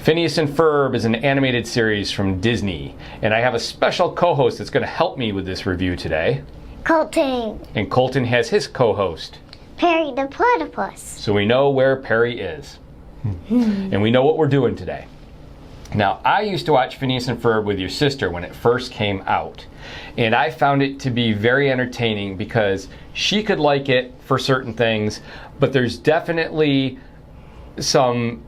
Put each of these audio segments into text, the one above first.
Phineas and Ferb is an animated series from Disney, and I have a special co-host that's going to help me with this review today. Colton. And Colton has his co-host, Perry the Platypus. So we know where Perry is. And we know what we're doing today. Now, I used to watch Phineas and Ferb with your sister when it first came out. And I found it to be very entertaining because she could like it for certain things, but there's definitely some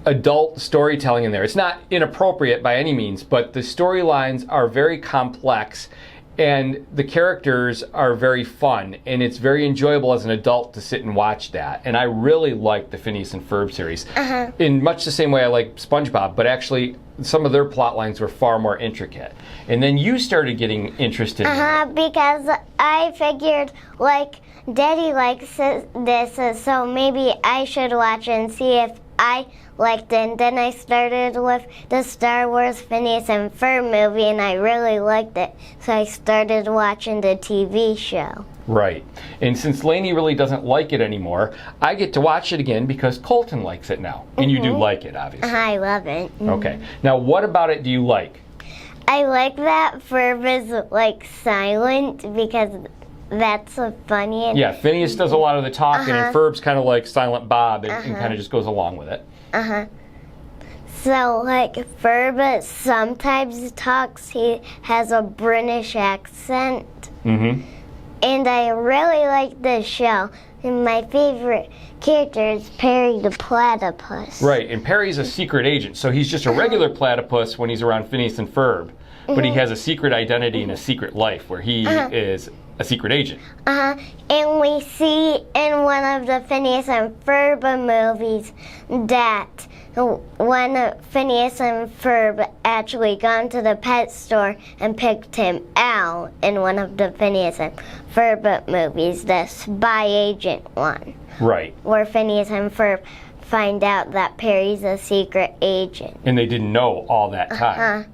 adult storytelling in there. It's not inappropriate by any means, but the storylines are very complex and the characters are very fun, and it's very enjoyable as an adult to sit and watch that. And I really like the Phineas and Ferb series in much the same way I like SpongeBob, but actually some of their plot lines were far more intricate. And then you started getting interested in it. Because I figured, Daddy likes this, so maybe I should watch and see if I liked it. And then I started with the Star Wars Phineas and Ferb movie, and I really liked it. So I started watching the TV show. Right. And since Lainey really doesn't like it anymore, I get to watch it again because Colton likes it now. And you do like it, obviously. I love it. Okay. Now, what about it do you like? I like that Ferb is, silent because that's so funny. And yeah, Phineas does a lot of the talking, and Ferb's kind of like Silent Bob and kind of just goes along with it. So, Ferb sometimes talks, he has a British accent. And I really like this show. And my favorite character is Perry the Platypus. Right, and Perry's a secret agent, so he's just a regular platypus when he's around Phineas and Ferb. But he has a secret identity and a secret life where he is a secret agent. And we see in one of the Phineas and Ferb movies that when Phineas and Ferb actually gone to the pet store and picked him out in one of the Phineas and Ferb movies, the spy agent one. Right. Where Phineas and Ferb find out that Perry's a secret agent. And they didn't know all that time.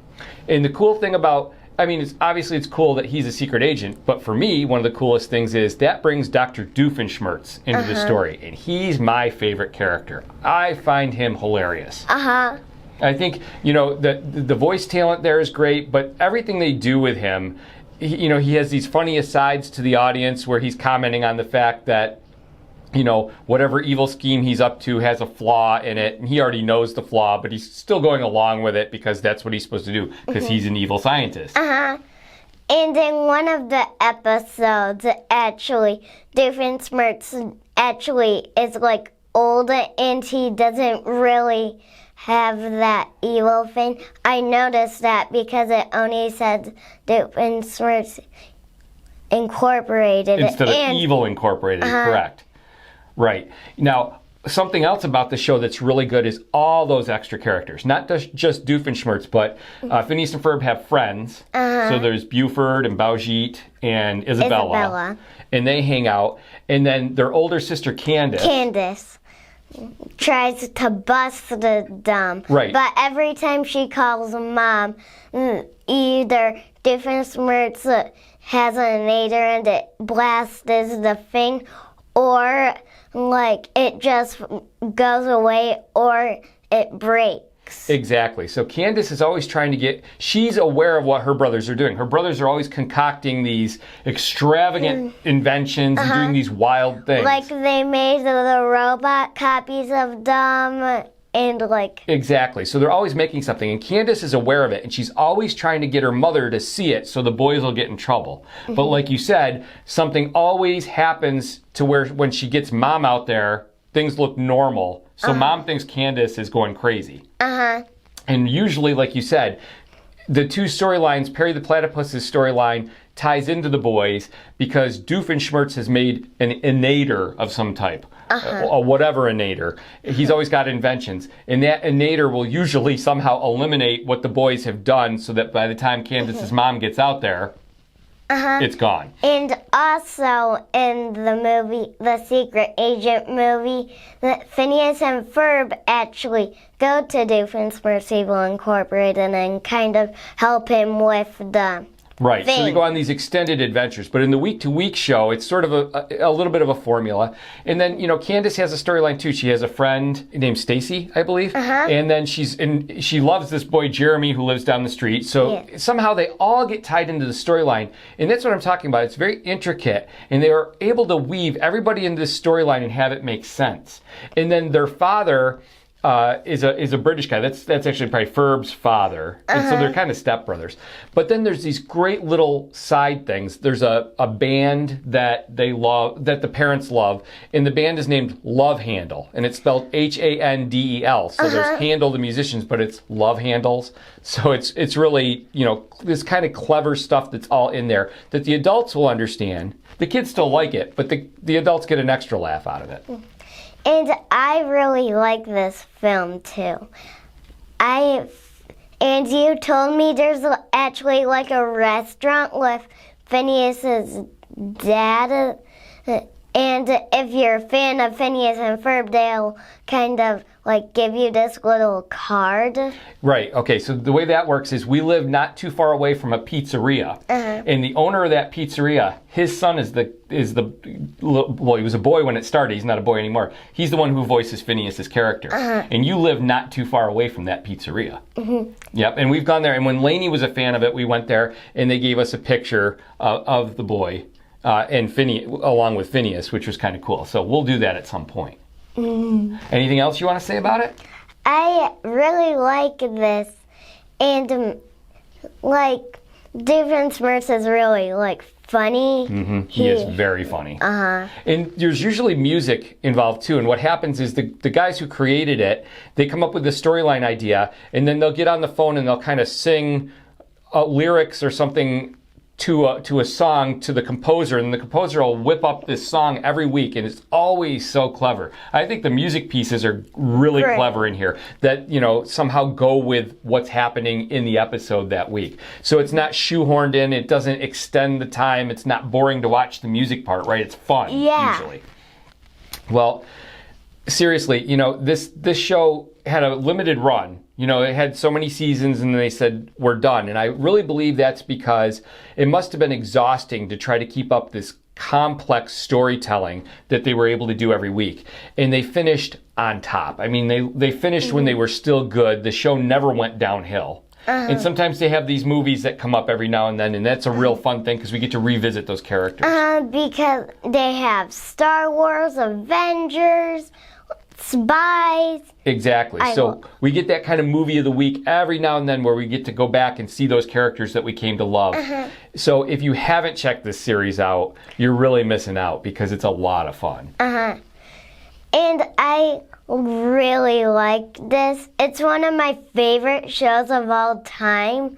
And the cool thing about, it's cool that he's a secret agent, but for me, one of the coolest things is that brings Dr. Doofenshmirtz into the story, and he's my favorite character. I find him hilarious. I think, the voice talent there is great, but everything they do with him, he has these funny asides to the audience where he's commenting on the fact that, whatever evil scheme he's up to has a flaw in it, and he already knows the flaw, but he's still going along with it because that's what he's supposed to do, because he's an evil scientist. And in one of the episodes, actually, Doofenshmirtz actually is old, and he doesn't really have that evil thing. I noticed that because it only said Doofenshmirtz Incorporated. Instead of Evil Incorporated, correct. Right. Now, something else about the show that's really good is all those extra characters. Not just Doofenshmirtz, but Phineas and Ferb have friends. So there's Buford and Baljeet and Isabella. And they hang out. And then their older sister, Candace tries to bust them. Right. But every time she calls Mom, either Doofenshmirtz has a nader and it blasts the thing, or it just goes away, or it breaks. Exactly. So Candace is always trying to she's aware of what her brothers are doing. Her brothers are always concocting these extravagant inventions and doing these wild things. They made the robot copies of them. And Exactly. So they're always making something, and Candace is aware of it, and she's always trying to get her mother to see it so the boys will get in trouble. But like you said, something always happens to where when she gets Mom out there, things look normal. So Mom thinks Candace is going crazy. And usually, like you said, the two storylines, Perry the Platypus's storyline ties into the boys because Doofenshmirtz has made an innator of some type. A whatever innator. He's always got inventions. And that innator will usually somehow eliminate what the boys have done so that by the time Candace's mom gets out there, it's gone. And also in the movie, the Secret Agent movie, Phineas and Ferb actually go to Doofenshmirtz Evil Incorporated and kind of help him with the Right, so they thing. go on these extended adventures, but in the week-to-week show, it's sort of a little bit of a formula. And then, Candace has a storyline too. She has a friend named Stacy, I believe, and then she loves this boy Jeremy who lives down the street. So somehow they all get tied into the storyline, and that's what I'm talking about. It's very intricate, and they are able to weave everybody into this storyline and have it make sense. And then their father is a British guy. That's actually probably Ferb's father. And so they're kind of stepbrothers. But then there's these great little side things. There's a band that they love, that the parents love, and the band is named Love Handle, and it's spelled Handel. So there's Handel the musicians, but it's Love Handles. So it's really, this kind of clever stuff that's all in there that the adults will understand. The kids still like it, but the adults get an extra laugh out of it. And I really like this film too. And you told me there's actually like a restaurant with Phineas's dad. And if you're a fan of Phineas and Ferb, they'll kind of like give you this little card. Right. Okay. So the way that works is we live not too far away from a pizzeria, and the owner of that pizzeria, his son is the well, he was a boy when it started. He's not a boy anymore. He's the one who voices Phineas's character, and you live not too far away from that pizzeria. Yep. And we've gone there, and when Lainey was a fan of it, we went there, and they gave us a picture of the boy and Phineas along with Phineas, which was kind of cool. So we'll do that at some point. Anything else you want to say about it? I really like this, and like Doof and Smurfs is really like funny. He is very funny. And there's usually music involved too. And what happens is the guys who created it, they come up with the storyline idea, and then they'll get on the phone and they'll kind of sing lyrics or something to a song to the composer, and the composer will whip up this song every week, and it's always so clever. I think the music pieces are really clever in here that, somehow go with what's happening in the episode that week. So it's not shoehorned in, it doesn't extend the time, it's not boring to watch the music part, right? It's fun, usually. Well, seriously, this show had a limited run. It had so many seasons, and then they said, we're done. And I really believe that's because it must have been exhausting to try to keep up this complex storytelling that they were able to do every week. And they finished on top. I mean, they finished when they were still good. The show never went downhill. And sometimes they have these movies that come up every now and then, and that's a real fun thing because we get to revisit those characters. Because they have Star Wars, Avengers, Spies. Exactly. So we get that kind of movie of the week every now and then where we get to go back and see those characters that we came to love. So if you haven't checked this series out, you're really missing out because it's a lot of fun. And I really like this. It's one of my favorite shows of all time.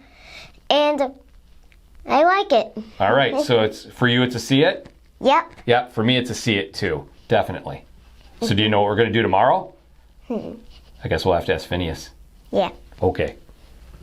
And I like it. All right. So for you, it's a see it? Yep. Yep. For me, it's a see it too. Definitely. So do you know what we're going to do tomorrow? I guess we'll have to ask Phineas. Yeah. Okay.